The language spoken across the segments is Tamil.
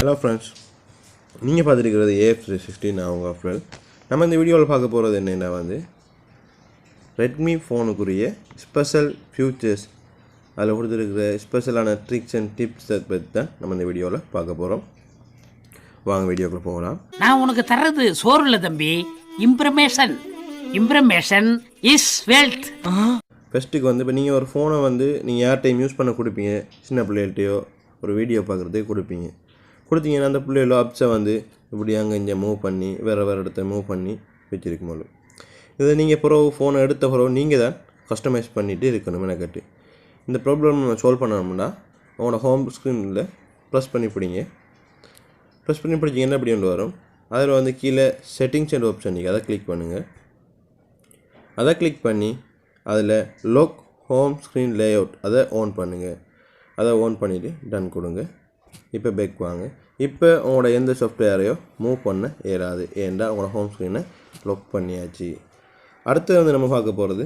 ஹலோ ஃப்ரெண்ட்ஸ், நீங்கள் பார்த்துருக்கிறது AF360. நான் உங்கள் ஃப்ரெண்ட். நம்ம இந்த வீடியோவில் பார்க்க போகிறது என்னென்னா ரெட்மி ஃபோனுக்குரிய ஸ்பெஷல் ஃபியூச்சர்ஸ், அதில் கொடுத்துருக்கிற ஸ்பெஷலான ட்ரிக்ஸ் அண்ட் டிப்ஸ் பற்றி தான் நம்ம இந்த வீடியோவில் பார்க்க போகிறோம். வாங்க வீடியோக்குள்ளே போகலாம். நான் உனக்கு தர்றது சோறு இல்லை தம்பி, இம்ப்ரமேஷன். இம்ப்ரமேஷன் இஸ் வெல்த். ஃபஸ்ட்டுக்கு இப்போ நீங்கள் ஒரு ஃபோனை நீங்கள் யார்டைம் யூஸ் பண்ண கொடுப்பீங்க, சின்ன பிள்ளைகள்கிட்டையோ ஒரு வீடியோ பார்க்குறதுக்கு கொடுத்தீங்கன்னா அந்த பிள்ளைகளோ அப்ஸை இப்படி அங்கே இங்கே மூவ் பண்ணி வேறு இடத்த மூவ் பண்ணி வச்சுருக்கும் போது இதை நீங்கள் பிறகு ஃபோனை எடுத்த பிறகு நீங்கள் தான் கஸ்டமைஸ் பண்ணிவிட்டு இருக்கணும். எனக்கட்டு இந்த ப்ராப்ளம் நம்ம சால்வ் பண்ணணும்னா உங்களோட ஹோம் ஸ்க்ரீனில் ப்ரெஸ் பண்ணி பிடிங்க. ப்ரெஸ் பண்ணி பிடிச்சிங்கன்னா எப்படி வரும், அதில் கீழே செட்டிங்ஸ் அண்ட் ஆப்ஷன் நீங்கள் அதை கிளிக் பண்ணுங்கள். அதை கிளிக் பண்ணி அதில் லாக் ஹோம் ஸ்க்ரீன் லேஅவுட் அதை ஆன் பண்ணுங்கள். அதை ஆன் பண்ணிவிட்டு டன் கொடுங்க. இப்போ பேக் வாங்க. இப்போ உங்களோட எந்த சாஃப்ட்வேரையோ மூவ் பண்ண ஏறாது, ஏன்டா உங்களோட ஹோம் ஸ்க்ரீனை லாக் பண்ணியாச்சு. அடுத்து நம்ம பார்க்க போகிறது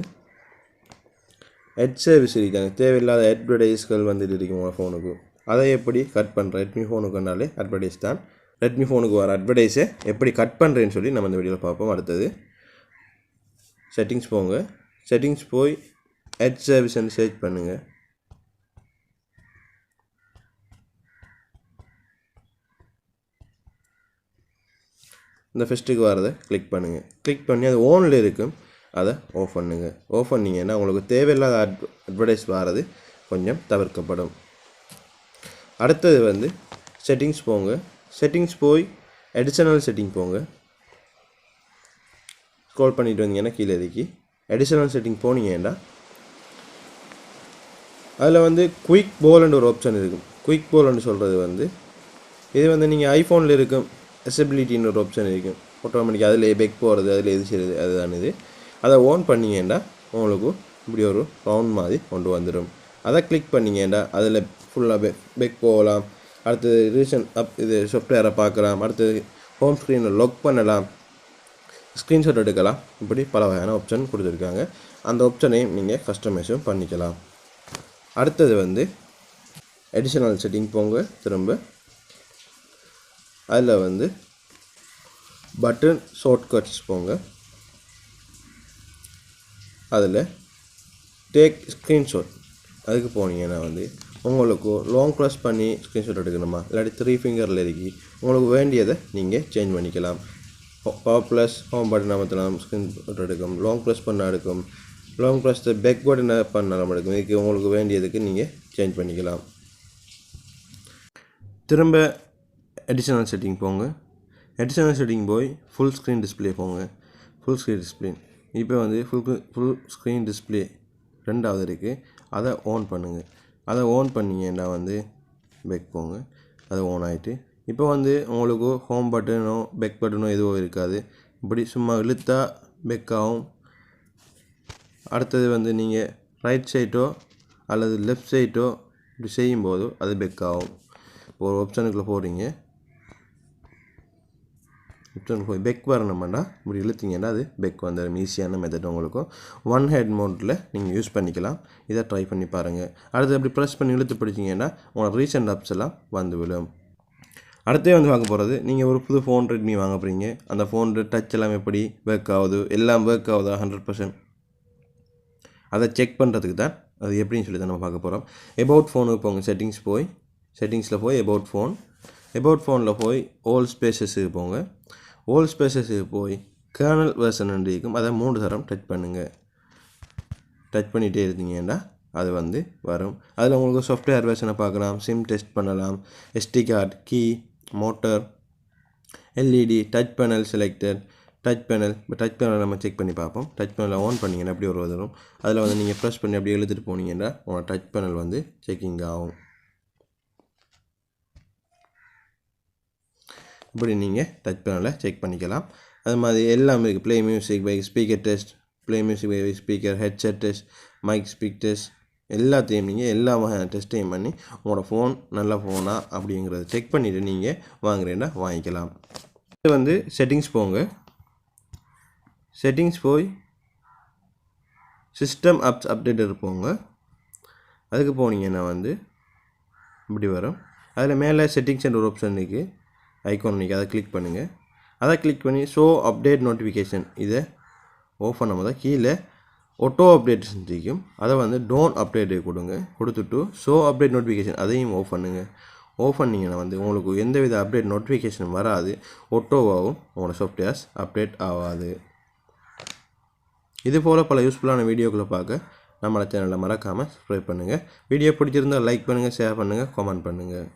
ஹெட் சர்வீஸ் இருக்காங்க. தேவையில்லாத அட்வர்டைஸ்கள் இருக்கும் உங்களோட ஃபோனுக்கு. அதை எப்படி கட் பண்ணுறேன், ரெட்மி ஃபோனுக்குனாலே அட்வர்டைஸ் தான். ரெட்மி ஃபோனுக்கு வர அட்வர்டைஸை எப்படி கட் பண்ணுறேன்னு சொல்லி நம்ம இந்த வீடியோவில் பார்ப்போம். அடுத்தது செட்டிங்ஸ் போங்க. செட்டிங்ஸ் போய் ஹெட் சர்வீஸ்ன்னு சர்ச் பண்ணுங்கள். இந்த ஃபஸ்ட்டுக்கு வரதை கிளிக் பண்ணுங்கள். கிளிக் பண்ணி அது ஓனில் இருக்கும், அதை ஆஃப் பண்ணுங்கள். ஆஃப் பண்ணிங்கன்னா உங்களுக்கு தேவையில்லாத அட்வர்டைஸ் வர்றது கொஞ்சம் தவிர்க்கப்படும். அடுத்தது செட்டிங்ஸ் போங்க. செட்டிங்ஸ் போய் அடிஷனல் செட்டிங் போங்க. ஸ்க்ரோல் பண்ணிட்டு வந்தீங்கன்னா கீழே இதுக்கு அடிஷனல் செட்டிங் போனீங்கன்னா அதில் குயிக் போல்னு ஒரு ஆப்ஷன் இருக்கும். குயிக் போல்னு சொல்கிறது இது நீங்கள் ஐஃபோனில் இருக்கும் அசபிலிட்டின்னு ஒரு ஆப்ஷன் இருக்கும். ஆட்டோமேட்டிக்காக அதில் பெக் போகிறது, அதில் எது செய்கிறது அதுதான் இது. அதை ஓன் பண்ணிங்கன்னா உங்களுக்கு இப்படி ஒரு ரவுண்ட் மாதிரி கொண்டு வந்துடும். அதை கிளிக் பண்ணிங்கன்னா அதில் ஃபுல்லாக பெக் போகலாம். அடுத்தது ரீசன் இது சாஃப்ட்வேரை பார்க்கலாம். அடுத்தது ஹோம் ஸ்க்ரீனை லாக் பண்ணலாம், ஸ்க்ரீன்ஷாட் எடுக்கலாம். இப்படி பல வகையான ஆப்ஷன் கொடுத்துருக்காங்க. அந்த ஆப்ஷனையும் நீங்கள் கஸ்டமைஸும் பண்ணிக்கலாம். அடுத்தது அடிஷனல் செட்டிங் போங்க. திரும்ப அதில் பட்டன் ஷார்ட்கட்ஸ் போங்க. அதில் டேக் ஸ்க்ரீன்ஷாட் அதுக்கு போனீங்கன்னா உங்களுக்கு லாங் ப்ரெஸ் பண்ணி ஸ்க்ரீன்ஷாட் எடுக்கணுமா, இல்லாட்டி 3 ஃபிங்கரில் இருக்கி உங்களுக்கு வேண்டியதை நீங்கள் சேஞ்ச் பண்ணிக்கலாம். பவர் ப்ளஸ் ஹோம் பட்டன் அமர்த்தலாம், ஸ்க்ரீன்ஷாட் எடுக்கும். லாங் ப்ரெஸ் பண்ண எடுக்கும். லாங் ப்ரெஸ் பேக் பட்டன் பண்ணலாம் எடுக்கும். இதுக்கு உங்களுக்கு வேண்டியதுக்கு நீங்கள் சேஞ்ச் பண்ணிக்கலாம். திரும்ப அடிஷனல் செட்டிங் போங்க. அடிஷனல் செட்டிங் போய் ஃபுல் ஸ்க்ரீன் டிஸ்பிளே போங்க. ஃபுல் ஸ்க்ரீன் டிஸ்பிளே இப்போ ஃபுல் ஸ்க்ரீன் டிஸ்பிளே ரெண்டாவது இருக்குது. அதை ஆன் பண்ணுங்கள். அதை ஆன் பண்ணிங்கன்னா பேக் போங்க. அதை ஆன் ஆகிட்டு இப்போ உங்களுக்கு ஹோம் பட்டனோ பேக் பட்டனோ எதுவும் இருக்காது. இப்படி சும்மா இழுத்தா பேக் ஆகும். அடுத்தது நீங்கள் ரைட் சைட்டோ அல்லது லெஃப்ட் சைட்டோ இப்படி செய்யும்போது அது பேக் ஆகும். இப்போ ஒரு ஆப்ஷனுக்குள்ளே போகிறீங்க. ஆப்ஷனுக்கு போய் பெக் வரணுமாண்டா இப்படி இழுத்திங்கன்னா அது பெக் வந்துடும். ஈஸியான மெத்தட் உங்களுக்கு ஒன் ஹெட் மோட்டில் நீங்கள் யூஸ் பண்ணிக்கலாம். இதை ட்ரை பண்ணி பாருங்கள். அடுத்து அப்படி ப்ரெஸ் பண்ணி இழுத்து பிடிச்சிங்கன்னா உங்களோட ரீசெண்ட் ஆப்ஸ் எல்லாம் விடும். அடுத்தே பார்க்க போகிறது, நீங்கள் ஒரு புது ஃபோன் ரெட்மி வாங்க போகிறீங்க. அந்த ஃபோன் டச் எல்லாம் எப்படி ஒர்க் ஆகுது, எல்லாம் ஒர்க் ஆகுதா 100%, அதை செக் பண்ணுறதுக்கு தான் அது எப்படின்னு சொல்லி தான் நம்ம பார்க்க போகிறோம். எபவுட் ஃபோனுக்கு போங்க. செட்டிங்ஸ் போய் செட்டிங்ஸில் போய் எபவுட் ஃபோனில் போய் ஓல் ஸ்பேசஸுக்கு போங்க. ஓல் ஸ்பேசஸுக்கு போய் கர்னல் வெர்ஷன் இருக்கும். அதை 3 தரம் டச் பண்ணுங்கள். டச் பண்ணிகிட்டே இருந்தீங்கன்னா அது வரும். அதில் உங்களுக்கு சாஃப்ட்வேர் வெர்ஷனை பார்க்கலாம், சிம் டெஸ்ட் பண்ணலாம், SD card, key, motor, LED, touch panel selected, touch panel. இப்போ டச் பேனல் நம்ம செக் பண்ணி பார்ப்போம். டச் பேனலை ஆன் பண்ணிங்கன்னா அப்படி ஒரு வரும். அதில் நீங்கள் ப்ரெஸ் பண்ணி அப்படி எழுதிட்டு போனீங்கன்னா உங்களோட டச் பேனல் செக்கிங் ஆகும். இப்படி நீங்கள் டச் பேனலில் செக் பண்ணிக்கலாம். அது மாதிரி எல்லாமே இருக்குது. Play music by speaker test, play music by speaker, headset test, mic speak test, எல்லாத்தையும் நீங்கள் எல்லா வகையான டெஸ்ட்டையும் பண்ணி உங்களோட ஃபோன் நல்ல ஃபோனா அப்படிங்கிறத செக் பண்ணிவிட்டு நீங்கள் வாங்குறீங்கன்னா வாங்கிக்கலாம். இது செட்டிங்ஸ் போங்க. செட்டிங்ஸ் போய் சிஸ்டம் அப்டேட் இருப்போங்க. அதுக்கு போனீங்கன்னா இப்படி வரும். அதில் மேலே செட்டிங்ஸ் ஒரு ஆப்ஷன் இருக்குது, ஐகான் இருக்குது, அதை கிளிக் பண்ணுங்கள். அதை கிளிக் பண்ணி ஷோ அப்டேட் நோட்டிஃபிகேஷன் இதை ஓப்பன் பண்ணும்போது கீழே ஆட்டோ அப்டேட் செஞ்சிக்கும். அதை வந்து டோன்ட் அப்டேட் கொடுத்துட்டு ஷோ அப்டேட் நோட்டிஃபிகேஷன் அதையும் ஆஃப் பண்ணுங்கள். ஆஃப் பண்ணிங்கன்னா வந்து உங்களுக்கு எந்தவித அப்டேட் நோட்டிஃபிகேஷன் வராது, ஆட்டோவாகவும் உங்களோட சாஃப்ட்வேர்ஸ் அப்டேட் ஆகாது. இது போல் பல யூஸ்ஃபுல்லான வீடியோக்களை பார்க்க நம்மளோட சேனலை மறக்காமல் சப்ஸ்கிரைப் பண்ணுங்கள். வீடியோ பிடிச்சிருந்தால் லைக் பண்ணுங்கள், ஷேர் பண்ணுங்கள், கமெண்ட் பண்ணுங்கள்.